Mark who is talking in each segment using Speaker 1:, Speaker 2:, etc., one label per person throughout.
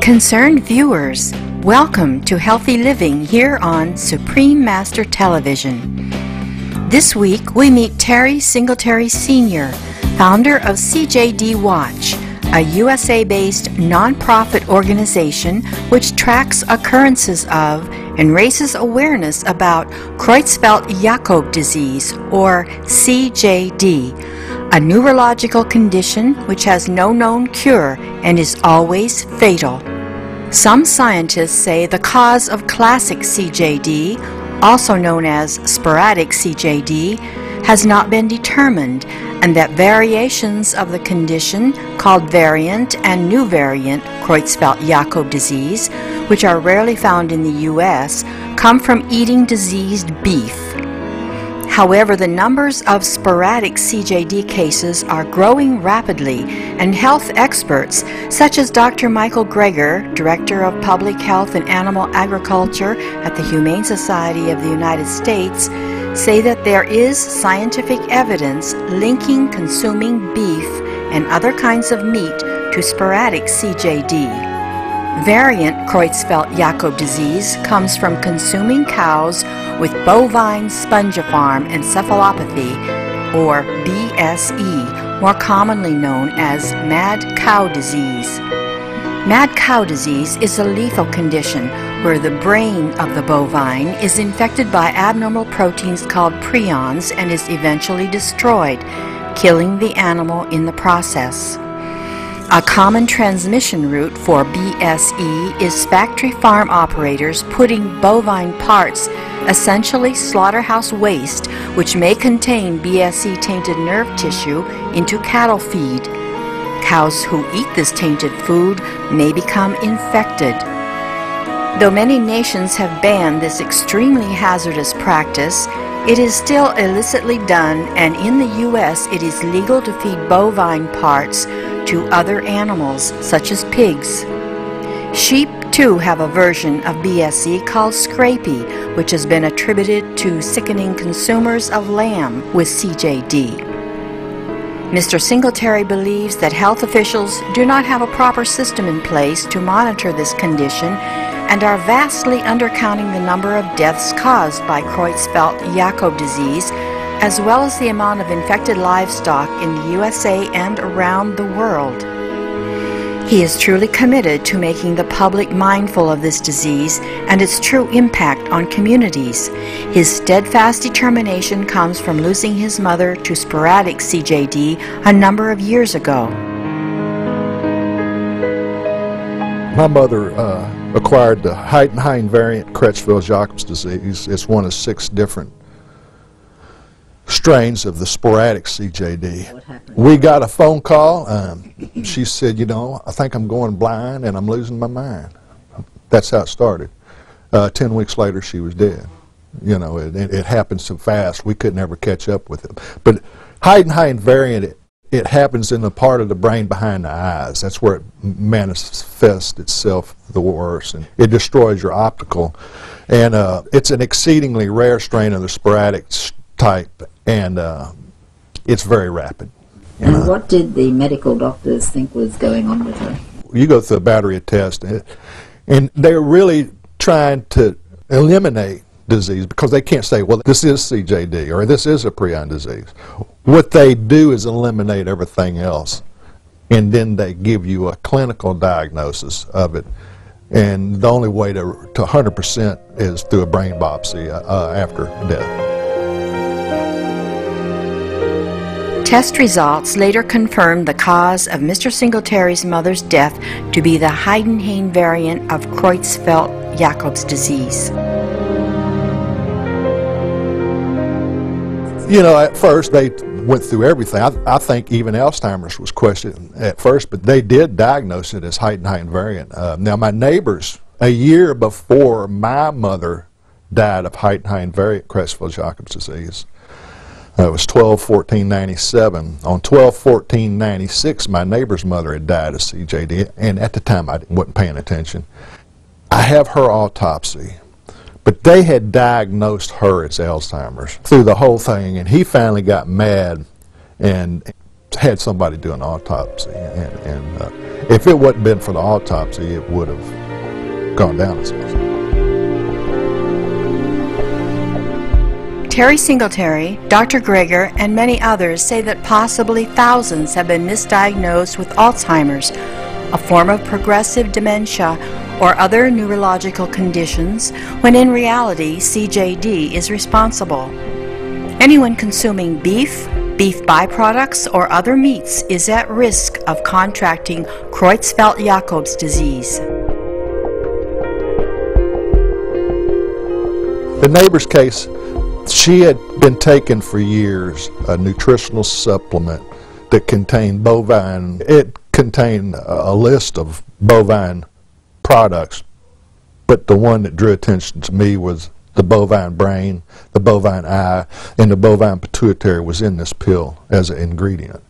Speaker 1: Concerned viewers, welcome to Healthy Living here on Supreme Master Television. This week we meet Terry Singletary Sr., founder of CJD Watch, a USA-based nonprofit organization which tracks occurrences of and raises awareness about Creutzfeldt Jakob disease, or CJD, a neurological condition which has no known cure and is always fatal. Some scientists say the cause of classic CJD, also known as sporadic CJD, has not been determined, and that variations of the condition called variant and new variant Creutzfeldt Jakob disease, which are rarely found in the U.S., come from eating diseased beef. However, the numbers of sporadic CJD cases are growing rapidly, and health experts such as Dr. Michael Greger, Director of Public Health and Animal Agriculture at the Humane Society of the United States, say that there is scientific evidence linking consuming beef and other kinds of meat to sporadic CJD. Variant Creutzfeldt Jakob disease comes from consuming cows with bovine spongiform encephalopathy, or BSE, more commonly known as mad cow disease. Mad cow disease is a lethal condition where the brain of the bovine is infected by abnormal proteins called prions and is eventually destroyed, killing the animal in the process. A common transmission route for BSE is factory farm operators putting bovine parts, essentially slaughterhouse waste, which may contain BSE-tainted nerve tissue, into cattle feed. Cows who eat this tainted food may become infected. Though many nations have banned this extremely hazardous practice, it is still illicitly done, and in the U.S. it is legal to feed bovine parts to other animals, such as pigs. Sheep, too, have a version of BSE called scrapie, which has been attributed to sickening consumers of lamb with CJD. Mr. Singletary believes that health officials do not have a proper system in place to monitor this condition and are vastly undercounting the number of deaths caused by Creutzfeldt Jakob disease, as well as the amount of infected livestock in the USA and around the world. He is truly committed to making the public mindful of this disease and its true impact on communities. His steadfast determination comes from losing his mother to sporadic CJD a number of years ago.
Speaker 2: My mother acquired the Heidenhain variant Creutzfeldt Jakob disease. It's one of 6 different strains of the sporadic CJD.
Speaker 3: What happened?
Speaker 2: We got a phone call. She said, you know, I think I'm going blind and I'm losing my mind. That's how it started. 10 weeks later, she was dead. You know, it happened so fast, we couldn't ever catch up with it. But Heidenhain variant, it happens in the part of the brain behind the eyes. That's where it manifests itself the worst. And it destroys your optical. And it's an exceedingly rare strain of the sporadic type, and it's very rapid.
Speaker 3: And what did the medical doctors think was going on with her?
Speaker 2: You go through a battery of tests, and they're really trying to eliminate disease because they can't say, well, this is CJD or this is a prion disease. What they do is eliminate everything else, and then they give you a clinical diagnosis of it. And the only way to 100% is through a brain biopsy after death.
Speaker 1: Test results later confirmed the cause of Mr. Singletary's mother's death to be the Heidenhain variant of Creutzfeldt Jakob's disease.
Speaker 2: You know, at first they went through everything. I think even Alzheimer's was questioned at first, but they did diagnose it as Heidenhain variant. Now, my neighbors, a year before my mother died of Heidenhain variant Creutzfeldt Jakob's disease, it was 12/14/97. On 12/14/96, my neighbor's mother had died of CJD, and at the time I wasn't paying attention. I have her autopsy, but they had diagnosed her as Alzheimer's through the whole thing, and he finally got mad and had somebody do an autopsy, and if it wasn't been for the autopsy, it would have gone down as much.
Speaker 1: Terry Singletary, Dr. Greger, and many others say that possibly thousands have been misdiagnosed with Alzheimer's, a form of progressive dementia or other neurological conditions, when in reality CJD is responsible. Anyone consuming beef, beef byproducts, or other meats is at risk of contracting Creutzfeldt-Jakob's disease.
Speaker 2: The neighbor's case, she had been taking for years a nutritional supplement that contained bovine. It contained a list of bovine products, but the one that drew attention to me was the bovine brain, the bovine eye, and the bovine pituitary was in this pill as an ingredient.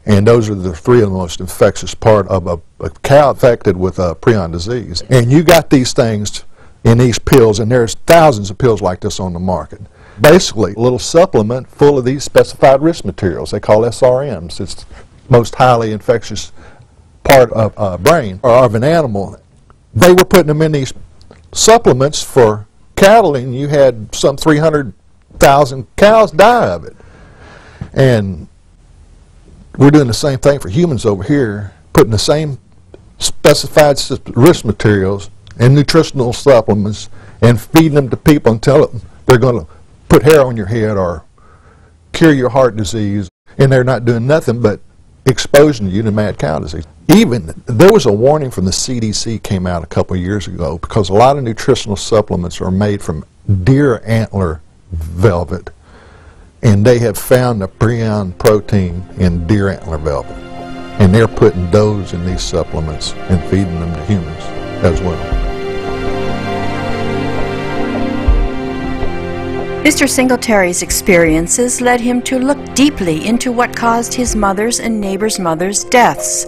Speaker 2: And those are the three of the most infectious part of a cow infected with prion disease. And you got these things in these pills, and there's thousands of pills like this on the market. Basically, a little supplement full of these specified risk materials. They call SRMs. It's the most highly infectious part of a brain or of an animal. They were putting them in these supplements for cattle, and you had some 300,000 cows die of it. And we're doing the same thing for humans over here, putting the same specified risk materials and nutritional supplements and feeding them to people and tell them they're going to put hair on your head or cure your heart disease, and they're not doing nothing but exposing you to mad cow disease. Even there was a warning from the CDC came out a couple of years ago because a lot of nutritional supplements are made from deer antler velvet, and they have found the prion protein in deer antler velvet, and they're putting those in these supplements and feeding them to humans as well.
Speaker 1: Mr. Singletary's experiences led him to look deeply into what caused his mother's and neighbors' mothers' deaths.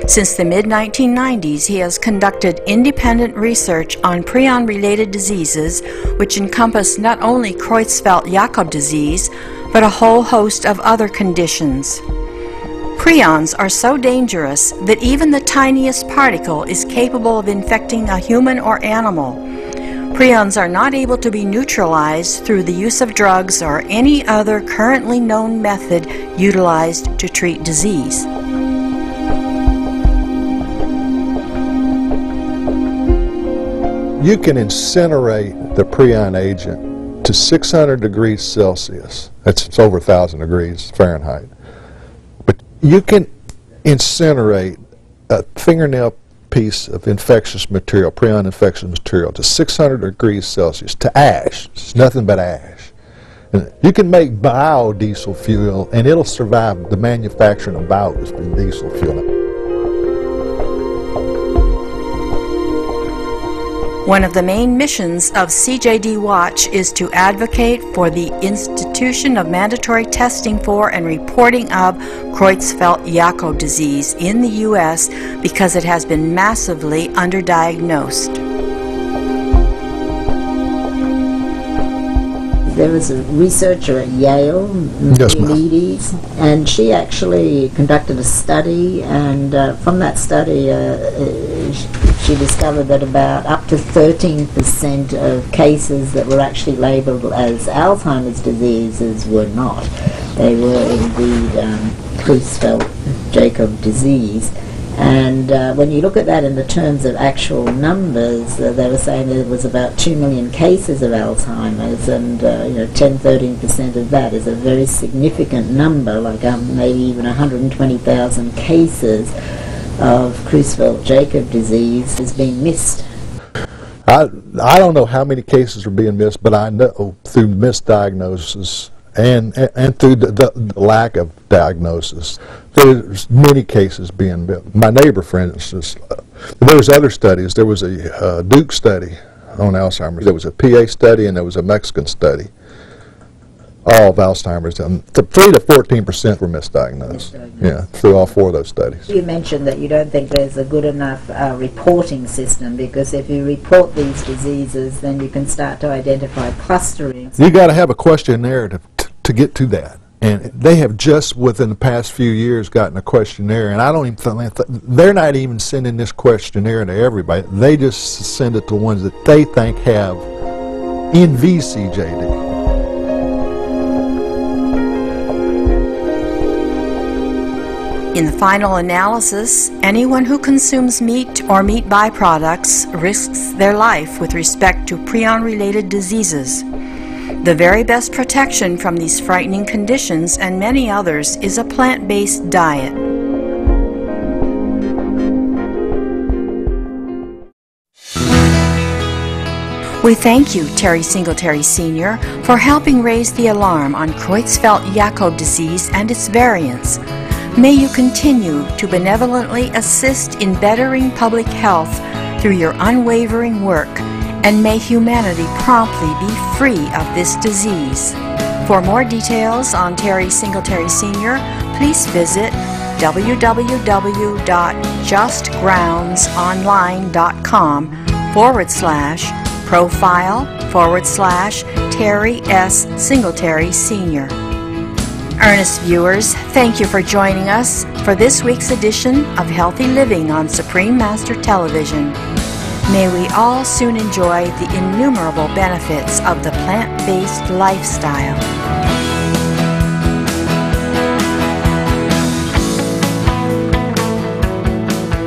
Speaker 1: Since the mid-1990s, he has conducted independent research on prion-related diseases, which encompass not only Creutzfeldt-Jakob disease, but a whole host of other conditions. Prions are so dangerous that even the tiniest particle is capable of infecting a human or animal. Prions are not able to be neutralized through the use of drugs or any other currently known method utilized to treat disease.
Speaker 2: You can incinerate the prion agent to 600 degrees Celsius. It's over 1,000 degrees Fahrenheit. But you can incinerate a fingernail piece of infectious material, prion infectious material, to 600 degrees Celsius, to ash. It's nothing but ash. And you can make biodiesel fuel, and it'll survive the manufacturing of biodiesel fuel.
Speaker 1: One of the main missions of CJD Watch is to advocate for the institution of mandatory testing for and reporting of Creutzfeldt-Jakob disease in the U.S. because it has been massively underdiagnosed.
Speaker 3: There was a researcher at Yale,
Speaker 2: Yes, ma'am.
Speaker 3: and she actually conducted a study, and from that study she discovered that about up to 13% of cases that were actually labelled as Alzheimer's diseases were not. They were indeed Creutzfeldt-Jakob disease. And when you look at that in the terms of actual numbers, they were saying there was about 2 million cases of Alzheimer's, and 10-13% of that is a very significant number, like maybe even 120,000 cases of Creutzfeldt-Jakob disease is being missed.
Speaker 2: I don't know how many cases are being missed, but I know through misdiagnosis and through the lack of diagnosis, there's many cases being missed. My neighbor, for instance, there was other studies. There was a Duke study on Alzheimer's. There was a PA study, and there was a Mexican study. All of Alzheimer's, 3 to 14% were misdiagnosed. Yeah, through all 4 of those studies.
Speaker 3: You mentioned that you don't think there's a good enough reporting system, because if you report these diseases, then you can start to identify clustering.
Speaker 2: You got to have a questionnaire to get to that. And they have just within the past few years gotten a questionnaire, and I don't even think they're not even sending this questionnaire to everybody. They just send it to ones that they think have NVCJD.
Speaker 1: In the final analysis, anyone who consumes meat or meat byproducts risks their life with respect to prion-related diseases. The very best protection from these frightening conditions and many others is a plant-based diet. We thank you, Terry Singletary Sr., for helping raise the alarm on Creutzfeldt Jakob disease and its variants. May you continue to benevolently assist in bettering public health through your unwavering work, and may humanity promptly be free of this disease. For more details on Terry Singletary Sr., please visit www.justgroundsonline.com/profile/Terry S. Singletary Sr. Earnest viewers, thank you for joining us for this week's edition of Healthy Living on Supreme Master Television. May we all soon enjoy the innumerable benefits of the plant-based lifestyle.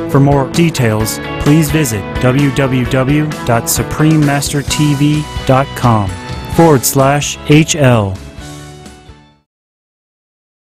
Speaker 4: For more details, please visit www.suprememastertv.com/HL.